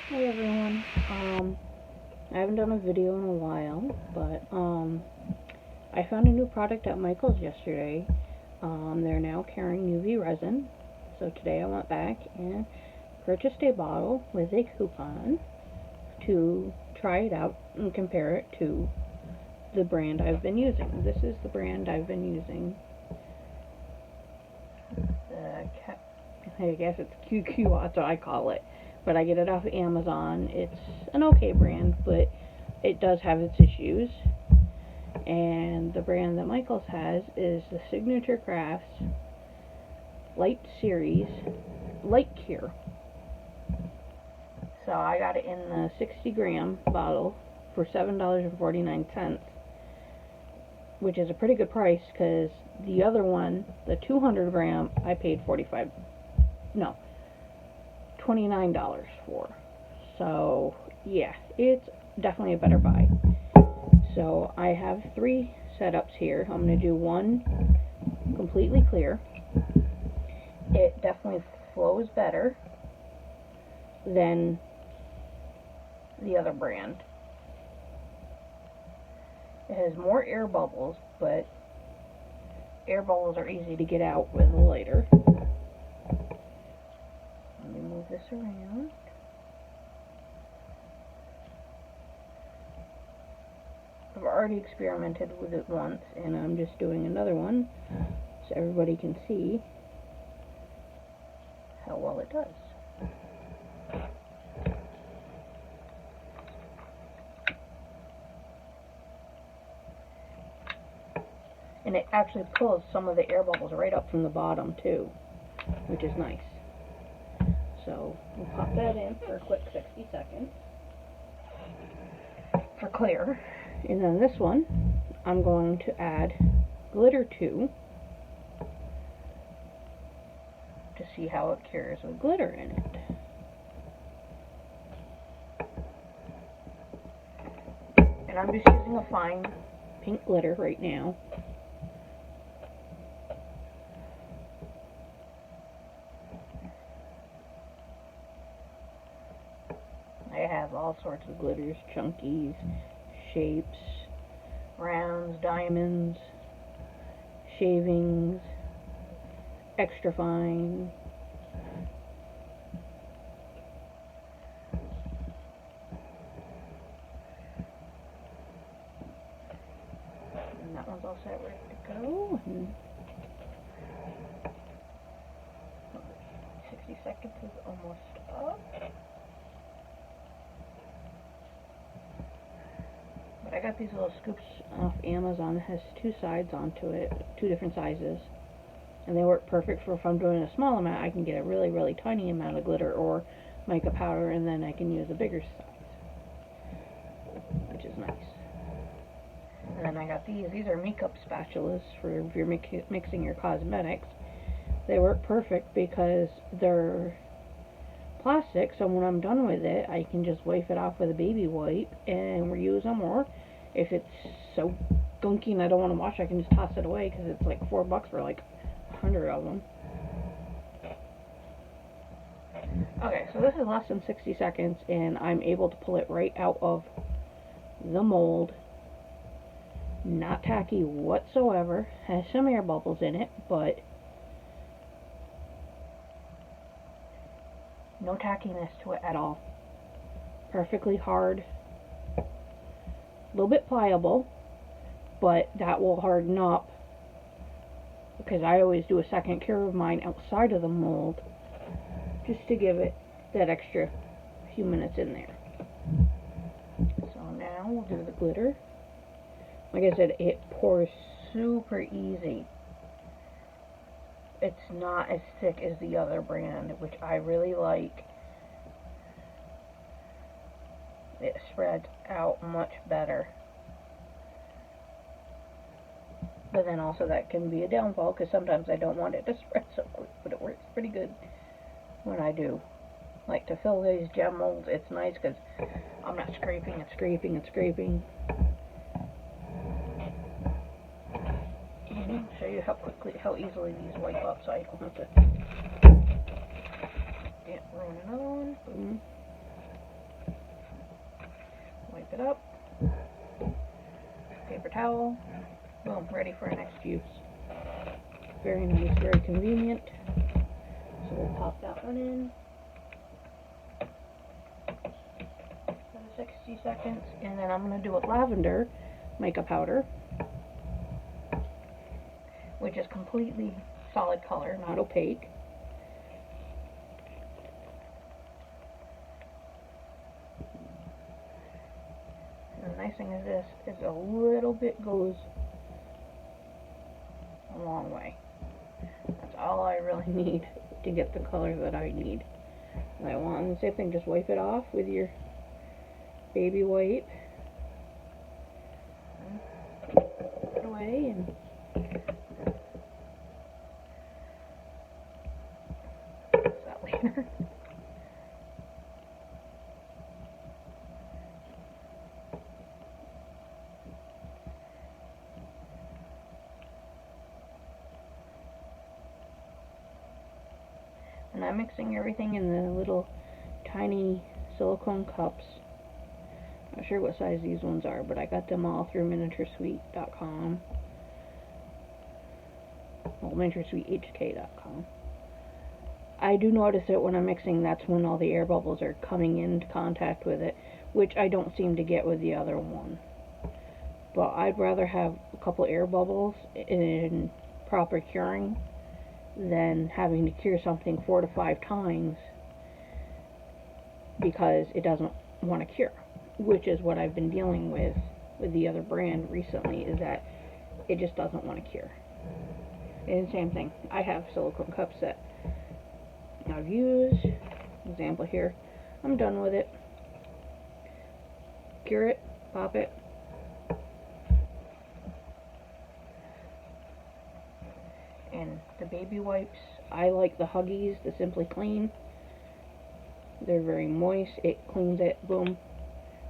Hey everyone. I haven't done a video in a while, but I found a new product at Michael's yesterday. They're now carrying UV resin. So today I went back and purchased a bottle with a coupon to try it out and compare it to the brand I've been using. This is the brand I've been using. I guess it's QQ, that's what I call it. But I get it off of Amazon. It's an okay brand, but it does have its issues. And the brand that Michaels has is the Signature Crafts Light Series Light Cure. So I got it in the 60-gram bottle for $7.49, which is a pretty good price because the other one, the 200-gram, I paid $29 for. So yeah, it's definitely a better buy. So I have 3 setups here. I'm going to do one completely clear. It definitely flows better than the other brand. It has more air bubbles, but air bubbles are easy to get out with a lighter. Let me move this around. I've already experimented with it once, and I'm just doing another one so everybody can see how well it does. And it actually pulls some of the air bubbles right up from the bottom too, which is nice. So we'll pop that in for a quick 60 seconds for clear. And then this one I'm going to add glitter to see how it cures with glitter in it. And I'm just using a fine pink glitter right now. I have all sorts of glitters, chunkies, shapes, rounds, diamonds, shavings, extra fine. And that one's all set, ready to go. And 60 seconds is almost up. But I got these little scoops off Amazon. It has 2 sides onto it, 2 different sizes. And they work perfect for if I'm doing a small amount, I can get a really, really tiny amount of glitter or mica powder, and then I can use a bigger size, which is nice. And then I got these are makeup spatulas for if you're mixing your cosmetics. They work perfect because they're plastic, so when I'm done with it, I can just wipe it off with a baby wipe and reuse them, or if it's so gunky and I don't want to wash, I can just toss it away because it's like $4 for like 100 of them. Okay, so this is less than 60 seconds and I'm able to pull it right out of the mold. Not tacky whatsoever. Has some air bubbles in it, but no tackiness to it at all. Perfectly hard. A little bit pliable, but that will harden up because I always do a second cure of mine outside of the mold just to give it that extra few minutes in there. So now we'll do the glitter. Like I said, it pours super easy. It's not as thick as the other brand, which I really like. It spreads out much better. But then also that can be a downfall because sometimes I don't want it to spread so quick, but it works pretty good when I do. Like to fill these gem molds, it's nice because I'm not scraping and scraping and scraping. And I'll show you how easily these wipe up so I don't have to ruin another one. Boom. it up. Paper towel. Boom, ready for our next use. Very nice, very convenient. So we'll pop that one in. 60 seconds, and then I'm going to do a lavender mica powder, which is completely solid color, not opaque. And the nice thing is this is a little bit goes a long way. That's all I really need to get the color that I need. And I want the same thing, just wipe it off with your baby wipe. Put it away and use that later. And I'm mixing everything in the little tiny silicone cups. Not sure what size these ones are, but I got them all through miniaturesweet.com. Well, miniaturesweethk.com. I do notice that when I'm mixing, that's when all the air bubbles are coming into contact with it, which I don't seem to get with the other one. But I'd rather have a couple air bubbles in proper curing than having to cure something 4 to 5 times because it doesn't want to cure. Which is what I've been dealing with the other brand recently, is that it just doesn't want to cure. And same thing, I have silicone cups that I've used. Example here, I'm done with it. Cure it, pop it. And the baby wipes, I like the Huggies, the Simply Clean. They're very moist, it cleans it, boom.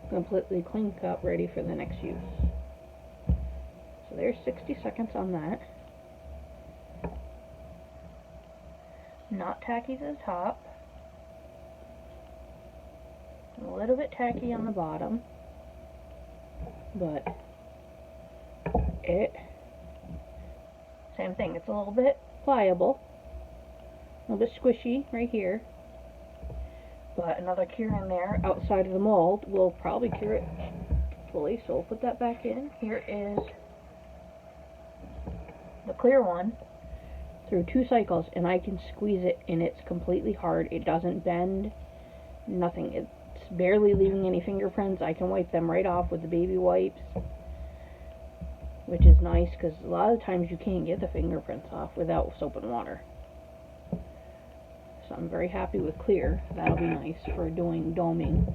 Completely clean cup, ready for the next use. So there's 60 seconds on that. Not tacky to the top. A little bit tacky on the bottom. But same thing, it's a little bit pliable. A little bit squishy right here. But another cure in there outside of the mold will probably cure it fully, so we'll put that back in. Here is the clear one through 2 cycles, and I can squeeze it and it's completely hard. It doesn't bend, nothing. It's barely leaving any fingerprints. I can wipe them right off with the baby wipes, which is nice because a lot of times you can't get the fingerprints off without soap and water. So I'm very happy with clear. That'll be nice for doing doming.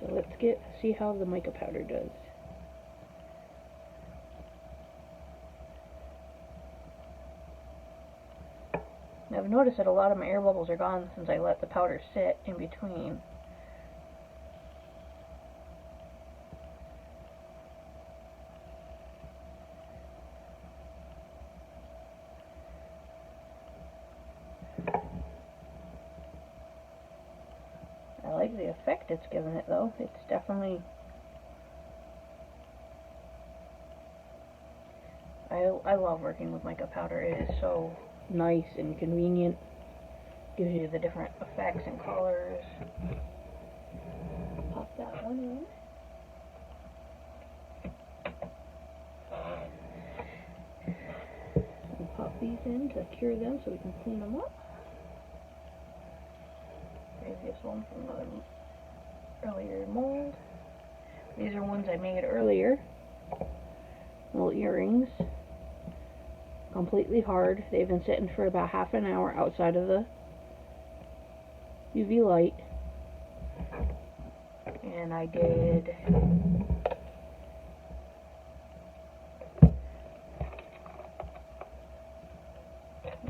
So let's see how the mica powder does. Now I've noticed that a lot of my air bubbles are gone since I let the powder sit in between. I like the effect it's given it though. It's definitely... I love working with mica powder. It is so nice and convenient. Gives you the different effects and colors. Pop that one in. And pop these in to cure them so we can clean them up. Previous one from another earlier mold. These are ones I made earlier. Little earrings. Completely hard. They've been sitting for about half an hour outside of the UV light. And I did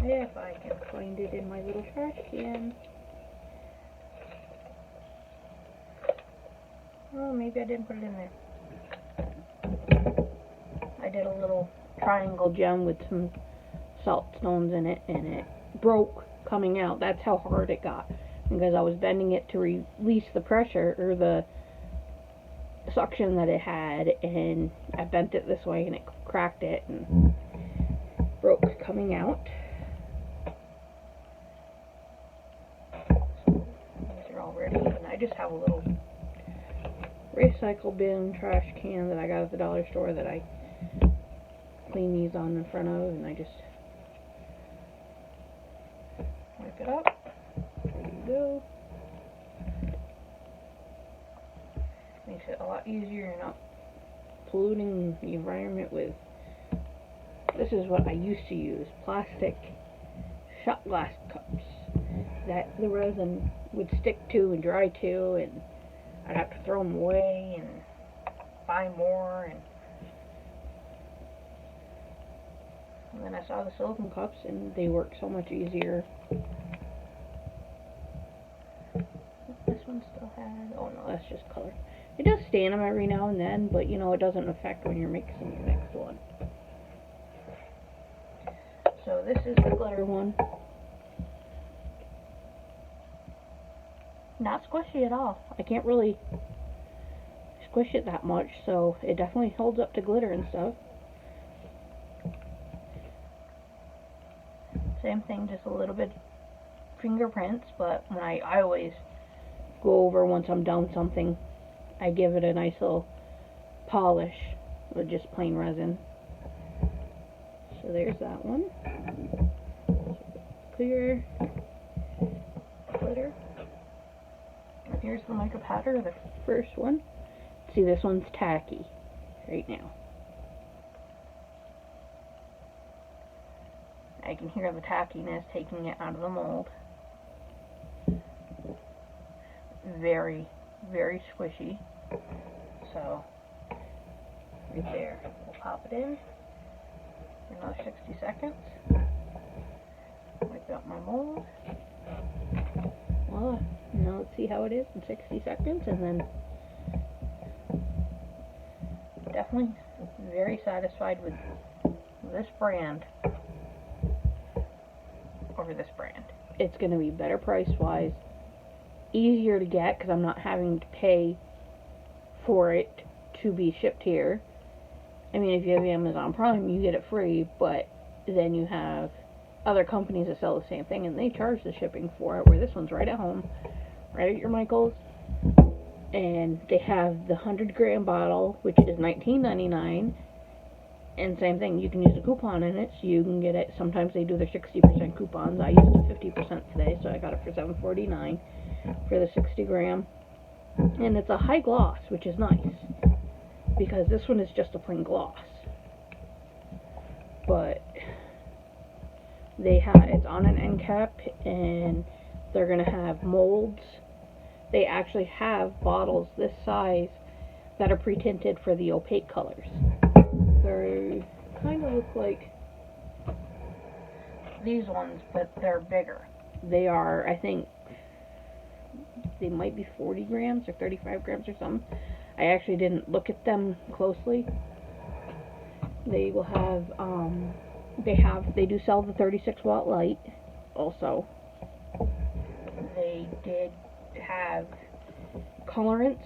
if I can find it in my little trash can. Oh, maybe I didn't put it in there. I did a little triangle gem with some salt stones in it, and it broke coming out. That's how hard it got, because I was bending it to release the pressure, or the suction that it had, and I bent it this way and it cracked it and broke coming out. So these are all ready, and I just have a little recycle bin trash can that I got at the dollar store that I clean these on in front of, and I just wipe it up. There you go. Makes it a lot easier. You're not polluting the environment with, this is what I used to use, plastic shot glass cups that the resin would stick to and dry to, and I'd have to throw them away and buy more, and then I saw the silicone cups and they work so much easier. This one still has, oh no, that's just color. It does stain them every now and then, but you know, it doesn't affect when you're mixing your next one. So this is the glitter one. Not squishy at all. I can't really squish it that much, so it definitely holds up to glitter and stuff. Same thing, just a little bit fingerprints, but when I always go over once I'm done something, I give it a nice little polish with just plain resin. So there's that one. Clear glitter. And here's the mica powder, the first one. See, this one's tacky right now. I can hear the tackiness taking it out of the mold. Very, very squishy. So, right there. We'll pop it in for another 60 seconds. Wipe out my mold. Voila. Now let's see how it is in 60 seconds, and then definitely very satisfied with this brand over this brand. It's going to be better price-wise, easier to get because I'm not having to pay for it to be shipped here. I mean, if you have Amazon Prime, you get it free, but then you have other companies that sell the same thing and they charge the shipping for it, where this one's right at home, right at your Michael's. And they have the 100-gram bottle, which is $19.99. And same thing, you can use a coupon in it, so you can get it. Sometimes they do their 60% coupons. I used the 50% today, so I got it for $7.49 for the 60-gram. And it's a high gloss, which is nice, because this one is just a plain gloss. But they have, it's on an end cap, and they're going to have molds. They actually have bottles this size that are pre-tinted for the opaque colors. They kind of look like these ones, but they're bigger. They are, I think, they might be 40 grams or 35 grams or something. I actually didn't look at them closely. They will have, they do sell the 36-watt light also. They did have colorants,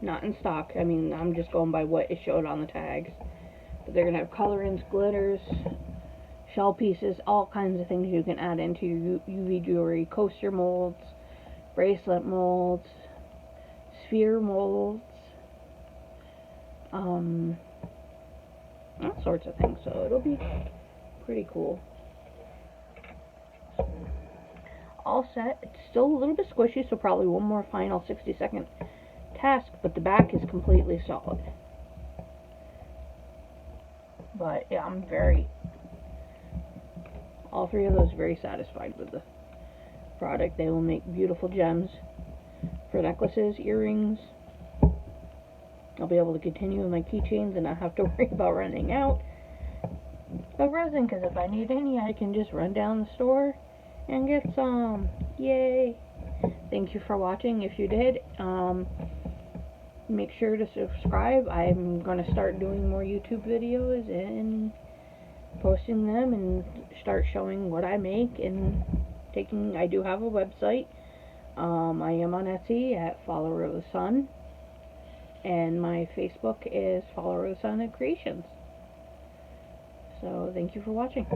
not in stock. I mean, I'm just going by what it showed on the tags. But they're going to have colorants, glitters, shell pieces, all kinds of things you can add into your UV jewelry. Coaster molds, bracelet molds, sphere molds, all sorts of things. So it'll be pretty cool. All set. It's still a little bit squishy, so probably one more final 60-second task, but the back is completely solid. But yeah, I'm all three of those very satisfied with the product. They will make beautiful gems for necklaces, earrings. I'll be able to continue with my keychains and not have to worry about running out of resin, because if I need any, I can just run down the store and get some. Yay! Thank you for watching. If you did, make sure to subscribe. I'm going to start doing more YouTube videos and posting them and start showing what I make and I do have a website. I am on Etsy at Follower of the Sun. And my Facebook is Follow Rosanna Creations. So thank you for watching.